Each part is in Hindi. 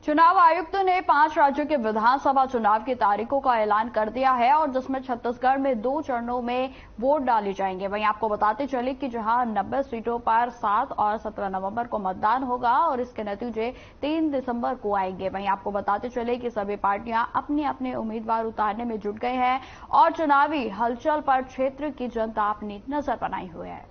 चुनाव आयुक्त ने 5 राज्यों के विधानसभा चुनाव की तारीखों का ऐलान कर दिया है और जिसमें छत्तीसगढ़ में 2 चरणों में वोट डाले जाएंगे। वहीं आपको बताते चले कि जहां 90 सीटों पर 7 और 17 नवंबर को मतदान होगा और इसके नतीजे 3 दिसंबर को आएंगे। वहीं आपको बताते चले कि सभी पार्टियां अपने अपने उम्मीदवार उतारने में जुट गए हैं और चुनावी हलचल पर क्षेत्र की जनता अपनी नजर बनाई हुई है।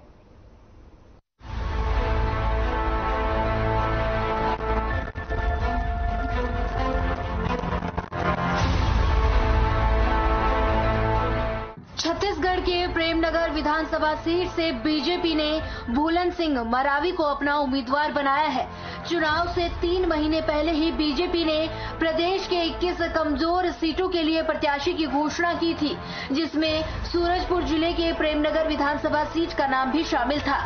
छत्तीसगढ़ के प्रेमनगर विधानसभा सीट से बीजेपी ने भूलन सिंह मरावी को अपना उम्मीदवार बनाया है। चुनाव से 3 महीने पहले ही बीजेपी ने प्रदेश के 21 कमजोर सीटों के लिए प्रत्याशी की घोषणा की थी, जिसमें सूरजपुर जिले के प्रेमनगर विधानसभा सीट का नाम भी शामिल था।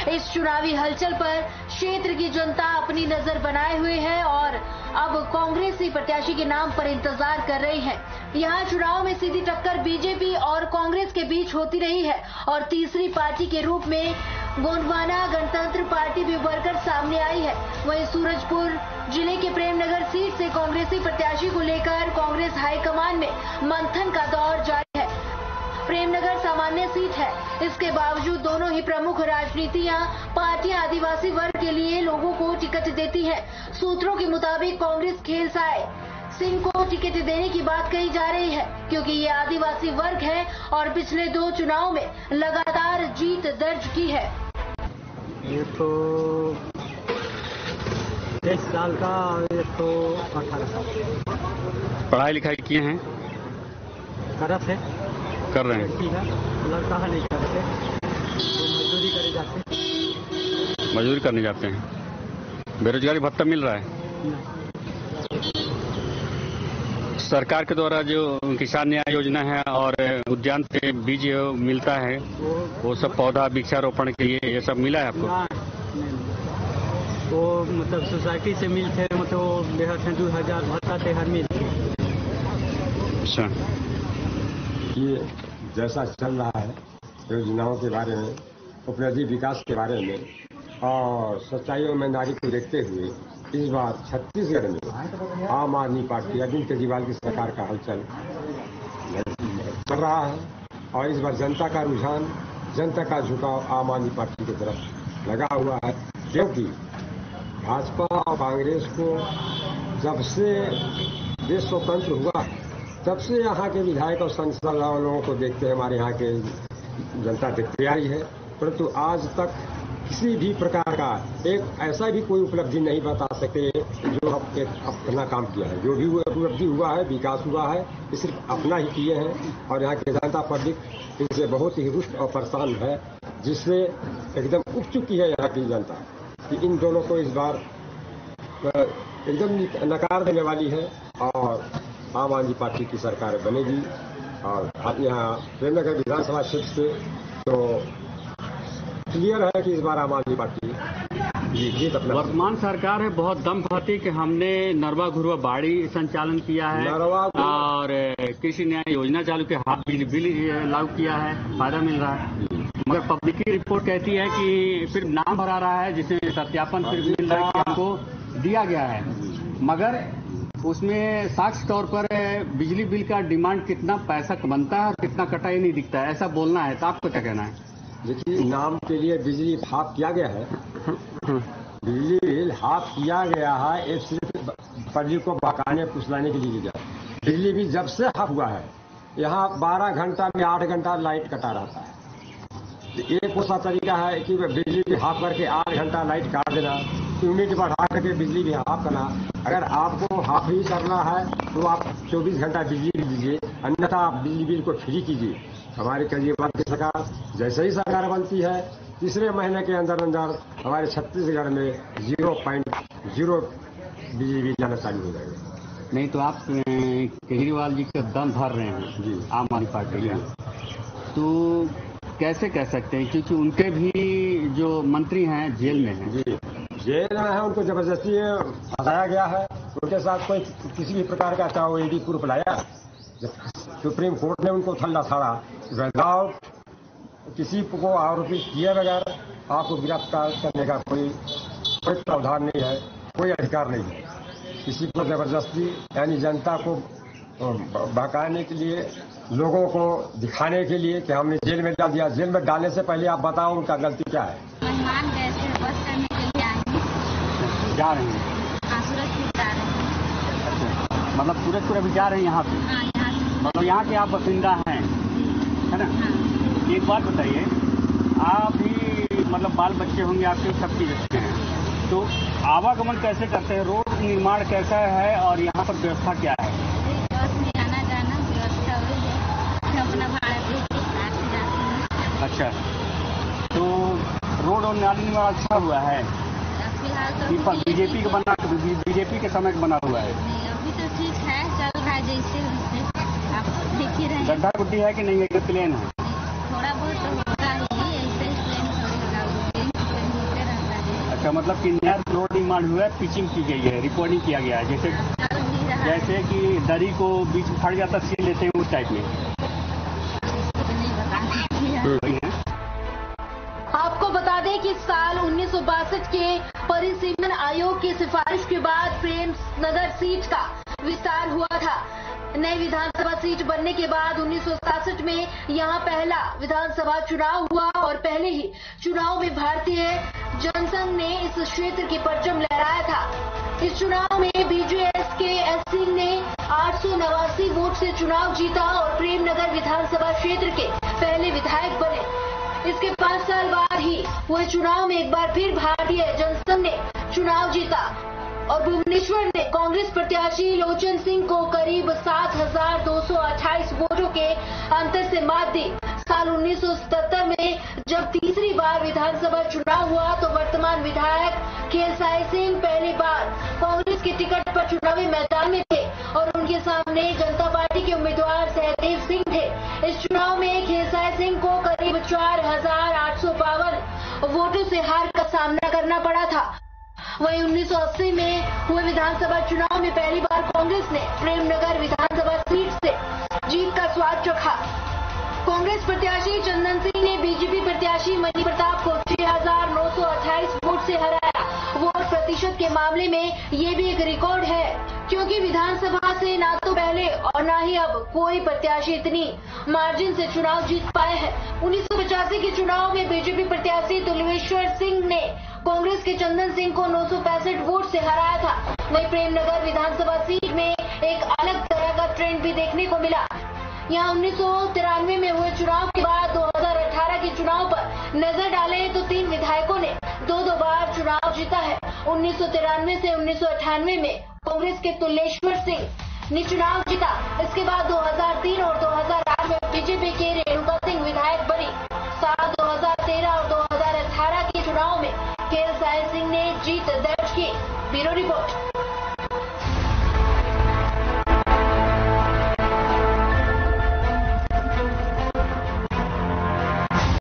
इस चुनावी हलचल पर क्षेत्र की जनता अपनी नजर बनाए हुए है और अब कांग्रेसी प्रत्याशी के नाम पर इंतजार कर रही है। यहाँ चुनाव में सीधी टक्कर बीजेपी और कांग्रेस के बीच होती रही है और तीसरी पार्टी के रूप में गोंडवाना गणतंत्र पार्टी भी उभरकर सामने आई है। वहीं सूरजपुर जिले के प्रेमनगर सीट से कांग्रेसी प्रत्याशी को लेकर कांग्रेस हाईकमान में मंथन का दौर जारी है। प्रेमनगर सामान्य सीट है, इसके बावजूद दोनों ही प्रमुख राजनीतियां पार्टियां आदिवासी वर्ग के लिए लोगों को टिकट देती हैं। सूत्रों के मुताबिक कांग्रेस खेलसाए सिंह को टिकट देने की बात कही जा रही है, क्योंकि ये आदिवासी वर्ग है और पिछले 2 चुनाव में लगातार जीत दर्ज की है। ये तो 23 साल का और ये तो 18 साल। पढ़ाई लिखाई किए हैं? कर रहे हैं। लड़का नहीं करते, मजदूरी करे जाते। मजदूरी करने जाते हैं। बेरोजगारी भत्ता मिल रहा है? सरकार के द्वारा जो किसान न्याय योजना है और उद्यान से बीज मिलता है, वो सब पौधा वृक्षारोपण के लिए ये सब मिला है आपको? वो मतलब सोसाइटी से मिलते, मतलब 2000 भत्ता थे हर मिलते। अच्छा, ये जैसा चल रहा है योजनाओं के बारे में, उपनदी विकास के बारे में और सच्चाइयों में नारी को देखते हुए इस बार छत्तीसगढ़ में आम आदमी पार्टी अरविंद केजरीवाल की सरकार का हलचल चल रहा है और इस बार जनता का रुझान, जनता का झुकाव आम आदमी पार्टी की तरफ लगा हुआ है, क्योंकि भाजपा और कांग्रेस को जब से देश स्वतंत्र हुआ तब से यहाँ के विधायक और सांसद लोगों को देखते हैं हमारे यहाँ के जनता देखते आई है, परंतु आज तक किसी भी प्रकार का एक ऐसा भी कोई उपलब्धि नहीं बता सकते जो अपना काम किया है। जो भी उपलब्धि हुआ है, विकास हुआ है, ये सिर्फ अपना ही किए हैं और यहाँ की जनता पब्लिक इससे बहुत ही रुष्ट और परेशान है, जिससे एकदम उठ चुकी है यहाँ की जनता कि इन दोनों को इस बार एकदम नकार देने वाली है और आम आदमी पार्टी की सरकार बनेगी। और यहाँ प्रेमनगर विधानसभा क्षेत्र से तो क्लियर है कि इस बार आम आदमी पार्टी जीत अपना। वर्तमान सरकार है बहुत दम खाती कि हमने नरवा घुरवा बाड़ी संचालन किया है और कृषि न्याय योजना चालू किया, हाफ बिजली लागू किया है, फायदा मिल रहा है, मगर पब्लिक की रिपोर्ट कहती है कि सिर्फ नाम भरा रहा है, जिसमें सत्यापन सिर्फ मिल रहा है कि हमको दिया गया है, मगर उसमें साक्ष्य तौर पर बिजली बिल का डिमांड कितना पैसा बनता है और कितना कटा ही नहीं दिखता है, ऐसा बोलना है। तो आपको क्या कहना है? देखिए, नाम के लिए बिजली हाफ किया गया है, बिजली बिल हाफ किया गया है, एक सिर्फ प्रजी को बकाने पुसलाने के लिए गया। बिजली बिल जब से हाफ हुआ है, यहाँ 12 घंटा में 8 घंटा लाइट कटा रहता है। एक ऐसा तरीका है कि बिजली भी हाफ करके 8 घंटा लाइट काट देना, यूनिट बढ़ा करके बिजली भी हाफ करना। अगर आपको हाफ ही करना है तो आप 24 घंटा बिजली दीजिए, अन्यथा आप बिजली बिल को फ्री कीजिए। हमारे केजरीवाल की सरकार जैसे ही सरकार बनती है, तीसरे महीने के अंदर अंदर हमारे छत्तीसगढ़ में 0.0 बिजली बिल जाना चालू हो जाएगा। नहीं तो आप केजरीवाल जी का दम भर रहे हैं जी आम आदमी पार्टी का, तो कैसे कह सकते हैं, क्योंकि उनके भी जो मंत्री हैं जेल में हैं। जी, जेल में है, उनको जबरदस्ती फंसाया गया है। उनके साथ कोई किसी भी प्रकार का चाहे वो ईडी प्रूफ लाया, सुप्रीम कोर्ट ने उनको ठंडा छाड़ा, विदाउट किसी को आरोपी किए बगैर आपको गिरफ्तार करने का कोई प्रावधान नहीं है, कोई अधिकार नहीं है। किसी को जबरदस्ती यानी जनता को बहकाने के लिए, लोगों को दिखाने के लिए कि हमने जेल में डाल दिया। जेल में डालने से पहले आप बताओ उनका गलती क्या है। मेहमान गए थे, बस करने के लिए आए जा रहे हैं? हाँ, सूरजपुर जा रहे हैं। अच्छा, मतलब सूरजपुर अभी जा रहे हैं यहाँ से? हाँ, यहाँ से। मतलब यहाँ के आप बासिंदा हैं, है ना? हाँ। एक बात बताइए, आप भी मतलब बाल बच्चे होंगे आपके, सब चीज अच्छे हैं, तो आवागमन कैसे करते हैं? रोड निर्माण कैसा है और यहाँ पर व्यवस्था क्या है? बस में आना जाना व्यवस्था हुई है, अपना भाड़ा दे के कार से जाते हैं। अच्छा, तो रोड और नाली निर्माण अच्छा हुआ है? फिलहाल तो बीजेपी का बना, बीजेपी के समय का बना हुआ है? नहीं, अभी तो ठीक है, चल रहा है जैसे वैसे, आप देख ही रहे हैं। गड्ढा गुड्डी है कि नहीं है, प्लेन है? थोड़ा बहुत तो होगा ही, ऐसे ही प्लेन थोड़ी होगा, प्लेन होते रहता है। अच्छा, मतलब कि नया रोड निर्माण हुआ है, पिचिंग की गई है, रिकॉर्डिंग किया गया है, जैसे कि दरी को बीच में फट जाता सील लेते हैं उस टाइप में? नहीं बता। आपको बता दें कि साल 1962 के परिसीमन आयोग की सिफारिश के बाद प्रेम नगर सीट का विस्तार हुआ था। नई विधानसभा सीट बनने के बाद 1967 में यहां पहला विधानसभा चुनाव हुआ और पहले ही चुनाव में भारतीय जनसंघ ने इस क्षेत्र की परचम लहराया था। इस चुनाव में बीजेएस के एस सिंह ने 889 वोट से चुनाव जीता और प्रेमनगर विधानसभा क्षेत्र के पहले विधायक बने। इसके 5 साल बाद ही हुए चुनाव में एक बार फिर भारतीय जनसंघ ने चुनाव जीता और भुवनेश्वर ने कांग्रेस प्रत्याशी लोचन सिंह को करीब 7,228 वोटों के अंतर से मात दी। साल 1977 में जब तीसरी बार विधानसभा चुनाव हुआ तो वर्तमान विधायक खेलसाई सिंह पहली बार कांग्रेस के टिकट पर चुनावी मैदान में थे और उनके सामने जनता पार्टी के उम्मीदवार सहदेव सिंह थे। इस चुनाव में खेलसाई सिंह को करीब 4,852 वोटों से हार का सामना करना पड़ा था। वहीं 1980 में हुए विधानसभा चुनाव में पहली बार कांग्रेस ने प्रेमनगर विधानसभा सीट से जीत का स्वाद चखा। कांग्रेस प्रत्याशी चंदन सिंह ने बीजेपी प्रत्याशी मनी प्रताप को 6,928 वोट से हराया। वोट प्रतिशत के मामले में ये भी एक रिकॉर्ड है, क्योंकि विधानसभा से ना तो पहले और ना ही अब कोई प्रत्याशी इतनी मार्जिन से चुनाव जीत पाए हैं। 1985 के चुनाव में बीजेपी प्रत्याशी तुलवेश्वर सिंह ने कांग्रेस के चंदन सिंह को 965 वोट से हराया था। वहीं प्रेमनगर विधानसभा सीट में एक अलग तरह का ट्रेंड भी देखने को मिला। यहाँ 1993 में हुए चुनाव के बाद 2018 के चुनाव पर नजर डाले तो 3 विधायकों ने 2-2 बार चुनाव जीता है। 1993 से 1998 में कांग्रेस के तुलेश्वर सिंह ने चुनाव जीता। इसके बाद 2003 और 2008 में बीजेपी के रेणुका सिंह विधायक बनी। साल 2013 और 2018 के चुनाव में खेलसाई सिंह ने जीत दर्ज की। Bureau report.